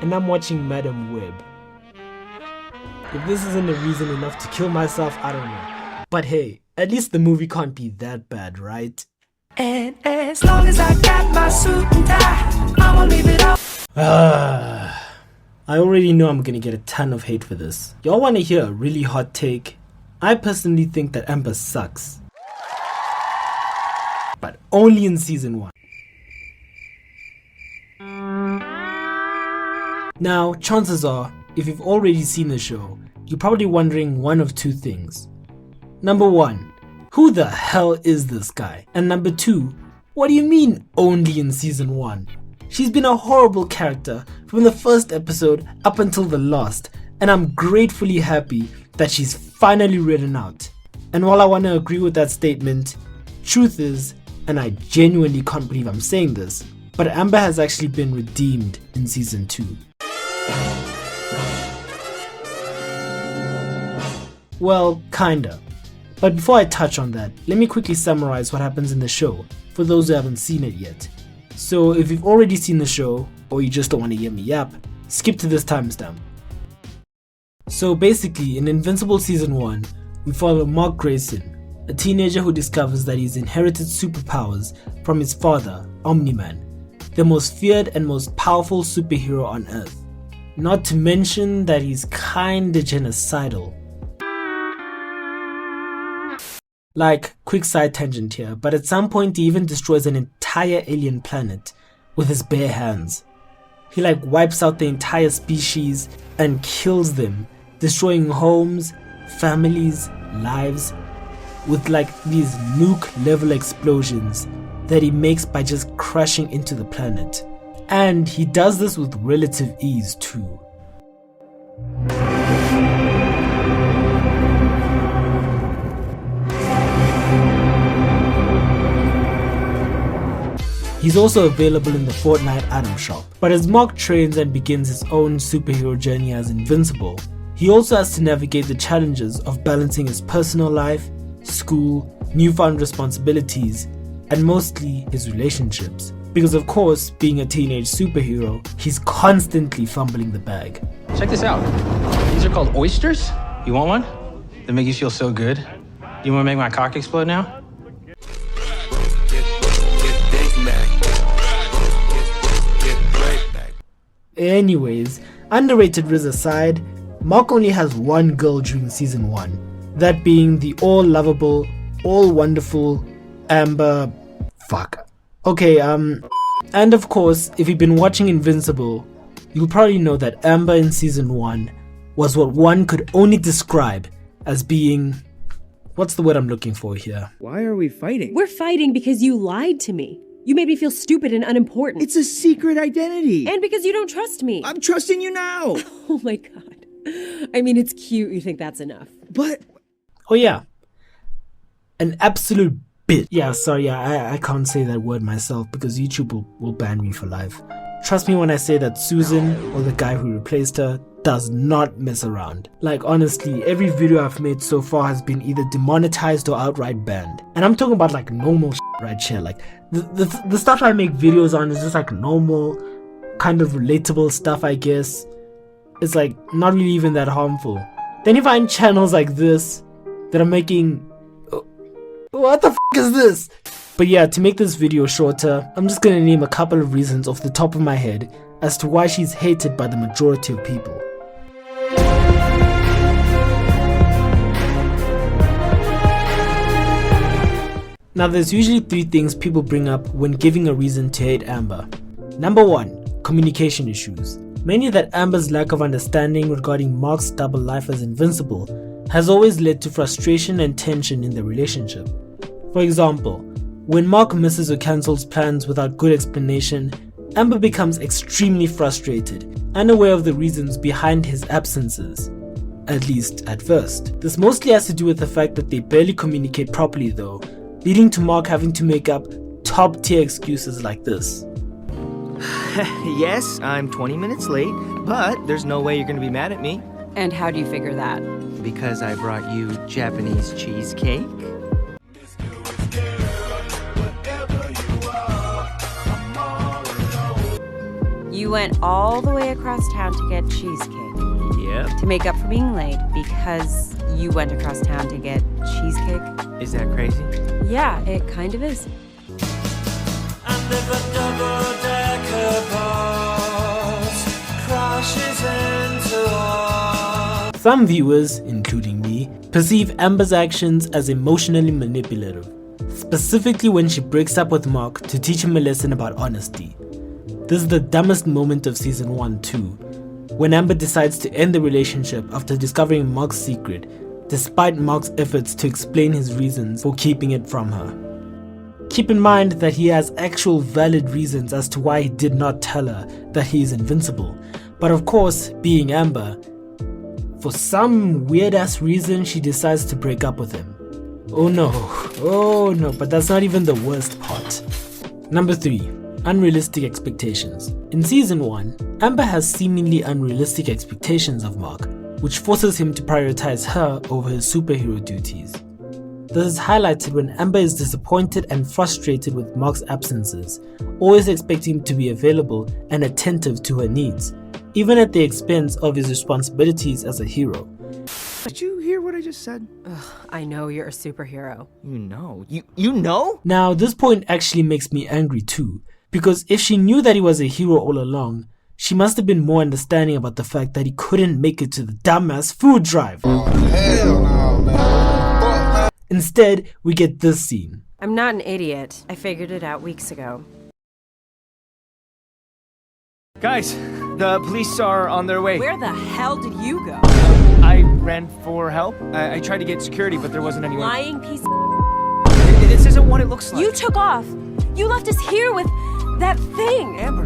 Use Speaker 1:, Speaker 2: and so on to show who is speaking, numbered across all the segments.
Speaker 1: and I'm watching Madam Web. If this isn't a reason enough to kill myself, I don't know. But hey, at least the movie can't be that bad, right?
Speaker 2: And as long as I got my suit and tie, I'ma leave it up.
Speaker 1: I already know I'm gonna get a ton of hate for this. Y'all wanna hear a really hot take? I personally think that Amber sucks. But only in season 1. Now, chances are, if you've already seen the show, you're probably wondering one of two things. Number 1, who the hell is this guy? And number 2, what do you mean only in season 1? She's been a horrible character from the first episode up until the last, and I'm gratefully happy that she's finally written out. And while I want to agree with that statement, truth is, and I genuinely can't believe I'm saying this, but Amber has actually been redeemed in season 2. Well, kinda. But before I touch on that, let me quickly summarize what happens in the show for those who haven't seen it yet. So if you've already seen the show, or you just don't want to hear me yap, skip to this timestamp. So basically, in Invincible season 1, we follow Mark Grayson, a teenager who discovers that he's inherited superpowers from his father, Omni-Man, the most feared and most powerful superhero on Earth. Not to mention that he's kinda genocidal. Like, quick side tangent here, but at some point he even destroys an entire alien planet with his bare hands. He wipes out the entire species and kills them, destroying homes, families, lives, with these nuke level explosions that he makes by just crashing into the planet. And he does this with relative ease too. He's also available in the Fortnite item shop. But as Mark trains and begins his own superhero journey as Invincible, he also has to navigate the challenges of balancing his personal life, school, newfound responsibilities, and mostly his relationships. Because of course, being a teenage superhero, he's constantly fumbling the bag.
Speaker 3: Check this out. These are called oysters. You want one? They make you feel so good. You want to make my cock explode now?
Speaker 1: Anyways, underrated Riz aside, Mark only has one girl during season 1, that being the all-lovable, all-wonderful Amber... fuck. Okay, and of course, if you've been watching Invincible, you'll probably know that Amber in season 1 was what one could only describe as being... what's the word I'm looking for here?
Speaker 4: Why are we fighting?
Speaker 5: We're fighting because you lied to me. You made me feel stupid and unimportant.
Speaker 4: It's a secret identity.
Speaker 5: And because you don't trust me.
Speaker 4: I'm trusting you now.
Speaker 5: Oh my god. I mean, it's cute you think that's enough.
Speaker 4: But...
Speaker 1: oh yeah. An absolute bitch. Yeah, sorry, I can't say that word myself because YouTube will ban me for life. Trust me when I say that Susan, or the guy who replaced her, does not mess around. Honestly, every video I've made so far has been either demonetized or outright banned. And I'm talking about normal shit right here. The stuff I make videos on is just normal, kind of relatable stuff, I guess. It's not really even that harmful. Then you find channels like this that are making... what the f*** is this? But yeah, to make this video shorter, I'm just gonna name a couple of reasons off the top of my head as to why she's hated by the majority of people. Now there's usually 3 things people bring up when giving a reason to hate Amber. Number 1, communication issues. Mainly that Amber's lack of understanding regarding Mark's double life as Invincible has always led to frustration and tension in the relationship. For example, when Mark misses or cancels plans without good explanation, Amber becomes extremely frustrated, unaware of the reasons behind his absences, at least at first. This mostly has to do with the fact that they barely communicate properly though, leading to Mark having to make up top tier excuses like this.
Speaker 4: Yes, I'm 20 minutes late, but there's no way you're gonna be mad at me.
Speaker 5: And how do you figure that?
Speaker 4: Because I brought you Japanese cheesecake.
Speaker 6: You went all the way across town to get cheesecake.
Speaker 4: Yep.
Speaker 6: To make up for being late because you went across town to get cheesecake.
Speaker 4: Is that crazy?
Speaker 6: Yeah, it kind of is.
Speaker 1: Some viewers, including me, perceive Amber's actions as emotionally manipulative, specifically when she breaks up with Mark to teach him a lesson about honesty. This is the dumbest moment of season 1 too, when Amber decides to end the relationship after discovering Mark's secret, despite Mark's efforts to explain his reasons for keeping it from her. Keep in mind that he has actual valid reasons as to why he did not tell her that he is invincible, but of course, being Amber, for some weird ass reason she decides to break up with him. Oh no, but that's not even the worst part. Number 3. Unrealistic expectations. In season 1, Amber has seemingly unrealistic expectations of Mark, which forces him to prioritize her over his superhero duties. This is highlighted when Amber is disappointed and frustrated with Mark's absences, always expecting him to be available and attentive to her needs, even at the expense of his responsibilities as a hero.
Speaker 4: Did you hear what I just said?
Speaker 6: Ugh, I know you're a superhero.
Speaker 4: You know? You know?
Speaker 1: Now, this point actually makes me angry too, because if she knew that he was a hero all along, she must have been more understanding about the fact that he couldn't make it to the dumbass food drive.
Speaker 7: Oh, hell no, man.
Speaker 1: Instead, we get this scene.
Speaker 6: I'm not an idiot. I figured it out weeks ago.
Speaker 4: Guys, the police are on their way.
Speaker 6: Where the hell did you go?
Speaker 4: I ran for help. I tried to get security, but there wasn't anyone.
Speaker 6: Lying piece
Speaker 4: This isn't what it looks like.
Speaker 6: You took off. You left us here with that thing.
Speaker 4: Amber.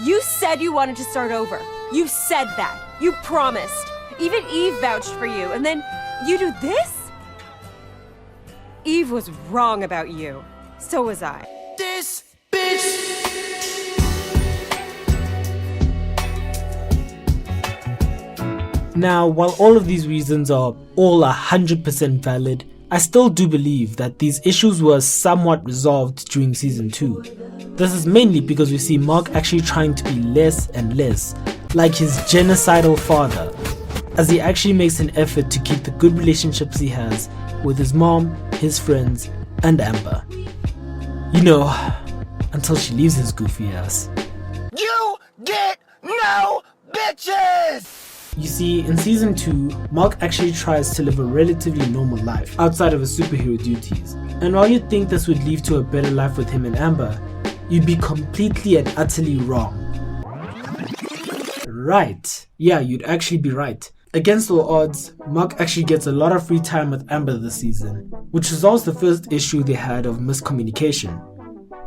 Speaker 6: You said you wanted to start over. You said that. You promised. Even Eve vouched for you, and then you do this? Eve was wrong about you. So was I.
Speaker 2: This bitch.
Speaker 1: Now, while all of these reasons are all 100% valid, I still do believe that these issues were somewhat resolved during season 2. This is mainly because we see Mark actually trying to be less and less like his genocidal father, as he actually makes an effort to keep the good relationships he has with his mom, his friends, and Amber. You know, until she leaves his goofy ass.
Speaker 2: You get no bitches!
Speaker 1: You see, in season 2, Mark actually tries to live a relatively normal life outside of his superhero duties. And while you'd think this would lead to a better life with him and Amber, you'd be completely and utterly wrong. Right. Yeah, you'd actually be right. Against all odds, Mark actually gets a lot of free time with Amber this season, which resolves the first issue they had of miscommunication.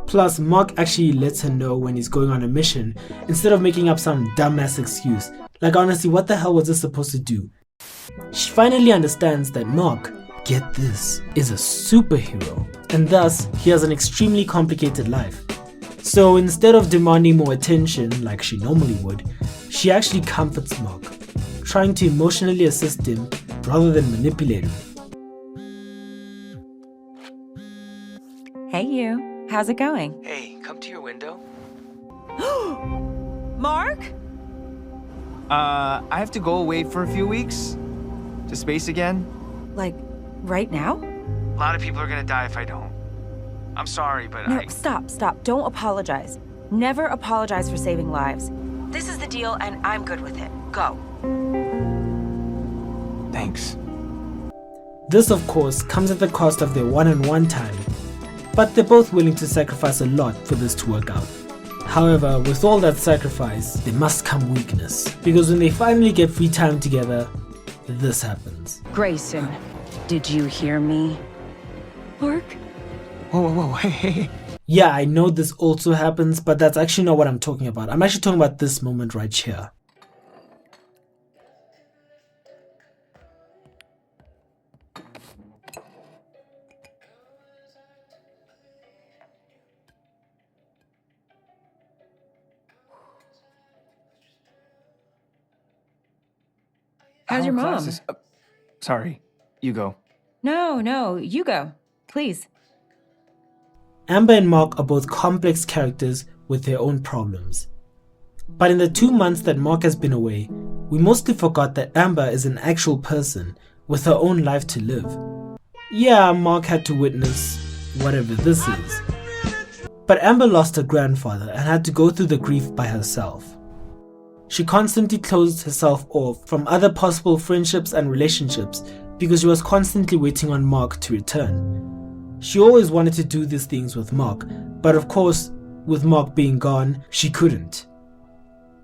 Speaker 1: Plus, Mark actually lets her know when he's going on a mission instead of making up some dumbass excuse. Like, honestly, what the hell was this supposed to do? She finally understands that Mark, get this, is a superhero, and thus he has an extremely complicated life. So instead of demanding more attention like she normally would, she actually comforts Mark, trying to emotionally assist him rather than manipulate him.
Speaker 6: Hey you, how's it going?
Speaker 4: Hey, come to your window.
Speaker 6: Mark?
Speaker 4: I have to go away for a few weeks. To space again.
Speaker 6: Like, right now?
Speaker 4: A lot of people are gonna die if I don't. I'm sorry, but
Speaker 6: No, stop. Don't apologize. Never apologize for saving lives. This is the deal, and I'm good with it. Go.
Speaker 4: Thanks.
Speaker 1: This, of course, comes at the cost of their one-on-one time, but they're both willing to sacrifice a lot for this to work out. However, with all that sacrifice, there must come weakness, because when they finally get free time together, this happens.
Speaker 6: Grayson, did you hear me?
Speaker 5: Mark?
Speaker 4: Whoa, hey.
Speaker 1: Yeah, I know this also happens, but that's actually not what I'm talking about. I'm actually talking about this moment right here.
Speaker 6: How's your mom?
Speaker 4: Sorry, you go.
Speaker 6: No, you go. Please.
Speaker 1: Amber and Mark are both complex characters with their own problems. But in the 2 months that Mark has been away, we mostly forgot that Amber is an actual person with her own life to live. Yeah, Mark had to witness whatever this is. But Amber lost her grandfather and had to go through the grief by herself. She constantly closed herself off from other possible friendships and relationships because she was constantly waiting on Mark to return. She always wanted to do these things with Mark, but of course, with Mark being gone, she couldn't.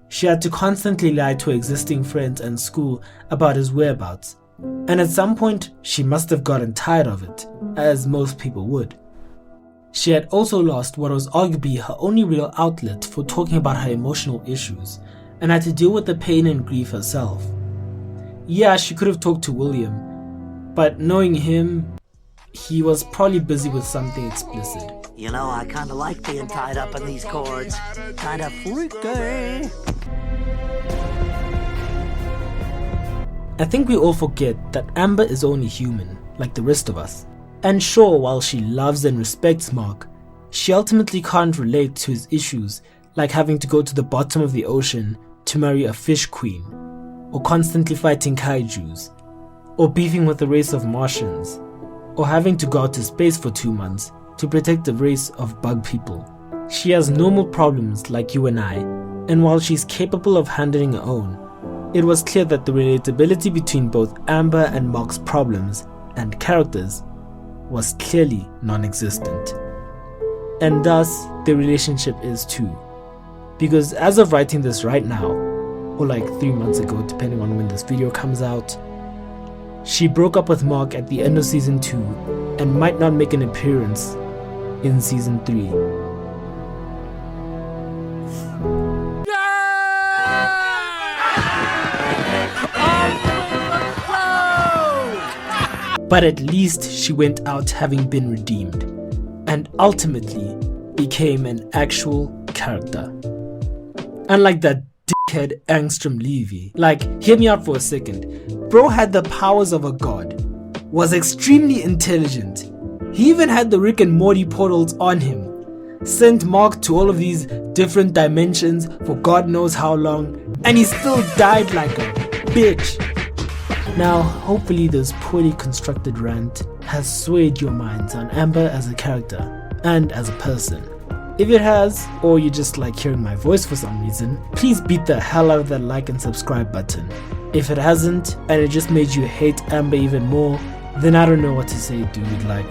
Speaker 1: She had to constantly lie to her existing friends and school about his whereabouts, and at some point, she must have gotten tired of it, as most people would. She had also lost what was arguably her only real outlet for talking about her emotional issues, and had to deal with the pain and grief herself. Yeah, she could have talked to William, but knowing him, he was probably busy with something explicit.
Speaker 8: You know, I kinda like being tied up in these cords. Kinda freaky.
Speaker 1: I think we all forget that Amber is only human, like the rest of us. And sure, while she loves and respects Mark, she ultimately can't relate to his issues, like having to go to the bottom of the ocean to marry a fish queen, or constantly fighting kaijus, or beefing with a race of Martians, or having to go out to space for 2 months to protect a race of bug people. She has normal problems like you and I, and while she's capable of handling her own, it was clear that the relatability between both Amber and Mark's problems and characters was clearly non-existent. And thus, their relationship is too. Because as of writing this right now, or like 3 months ago depending on when this video comes out, she broke up with Mark at the end of season 2 and might not make an appearance in season 3. But at least she went out having been redeemed, and ultimately became an actual character. Unlike that dickhead Angstrom Levy. Like, hear me out for a second. Bro had the powers of a god, was extremely intelligent, he even had the Rick and Morty portals on him, sent Mark to all of these different dimensions for God knows how long, and he still died like a bitch. Now, hopefully this poorly constructed rant has swayed your minds on Amber as a character and as a person. If it has, or you just like hearing my voice for some reason, please beat the hell out of that like and subscribe button. If it hasn't, and it just made you hate Amber even more, then I don't know what to say, dude. Like,